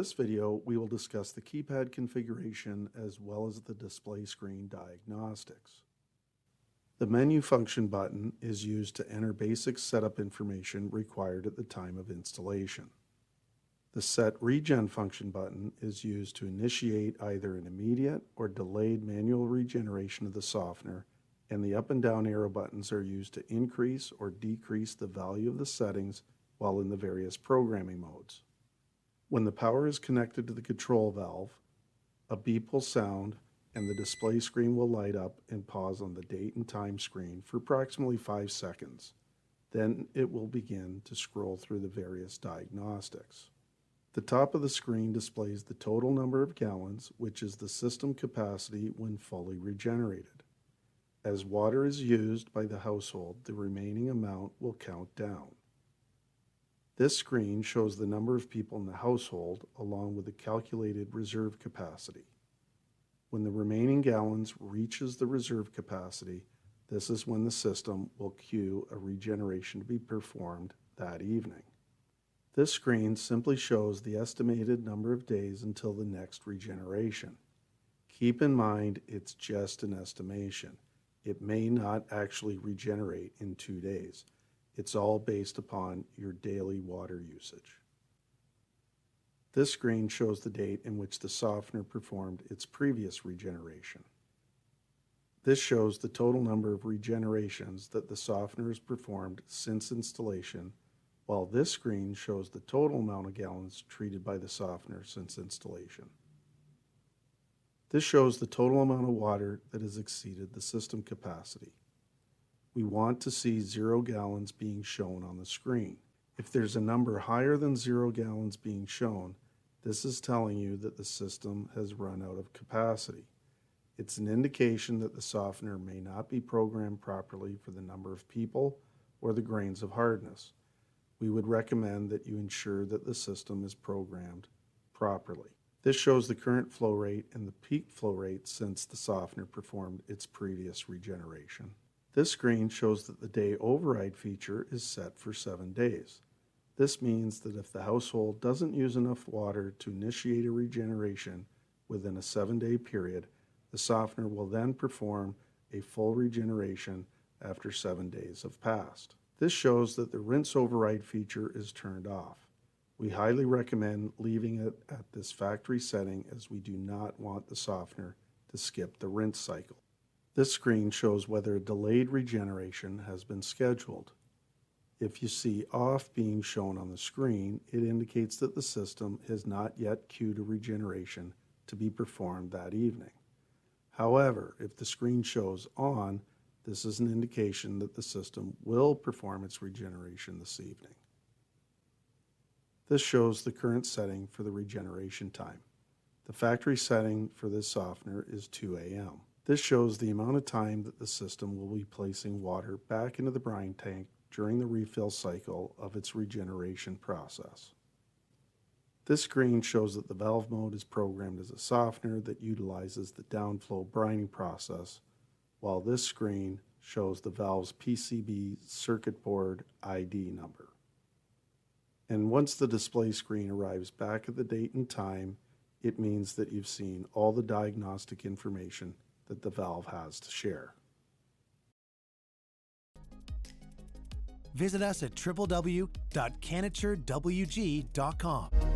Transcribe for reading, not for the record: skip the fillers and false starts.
this video, we will discuss the keypad configuration as well as the display screen diagnostics. The menu function button is used to enter basic setup information required at the time of installation. The Set Regen function button is used to initiate either an immediate or delayed manual regeneration of the softener, and the up and down arrow buttons are used to increase or decrease the value of the settings while in the various programming modes. When the power is connected to the control valve, a beep will sound and the display screen will light up and pause on the date and time screen for approximately 5 seconds. Then it will begin to scroll through the various diagnostics. The top of the screen displays the total number of gallons, which is the system capacity when fully regenerated. As water is used by the household, the remaining amount will count down. This screen shows the number of people in the household along with the calculated reserve capacity. When the remaining gallons reaches the reserve capacity, this is when the system will cue a regeneration to be performed that evening. This screen simply shows the estimated number of days until the next regeneration. Keep in mind it's just an estimation. It may not actually regenerate in 2 days. It's all based upon your daily water usage. This screen shows the date in which the softener performed its previous regeneration. This shows the total number of regenerations that the softener has performed since installation, while this screen shows the total amount of gallons treated by the softener since installation. This shows the total amount of water that has exceeded the system capacity. We want to see 0 gallons being shown on the screen. If there's a number higher than 0 gallons being shown, this is telling you that the system has run out of capacity. It's an indication that the softener may not be programmed properly for the number of people or the grains of hardness. We would recommend that you ensure that the system is programmed properly. This shows the current flow rate and the peak flow rate since the softener performed its previous regeneration. This screen shows that the day override feature is set for 7 days. This means that if the household doesn't use enough water to initiate a regeneration within a 7-day period, the softener will then perform a full regeneration after 7 days have passed. This shows that the rinse override feature is turned off. We highly recommend leaving it at this factory setting as we do not want the softener to skip the rinse cycle. This screen shows whether a delayed regeneration has been scheduled. If you see off being shown on the screen, it indicates that the system has not yet queued a regeneration to be performed that evening. However, if the screen shows on, this is an indication that the system will perform its regeneration this evening. This shows the current setting for the regeneration time. The factory setting for this softener is 2 a.m. This shows the amount of time that the system will be placing water back into the brine tank during the refill cycle of its regeneration process. This screen shows that the valve mode is programmed as a softener that utilizes the downflow brining process, while this screen shows the valve's PCB circuit board ID number. And once the display screen arrives back at the date and time, it means that you've seen all the diagnostic information that the valve has to share. Visit us at www.canaturewg.com.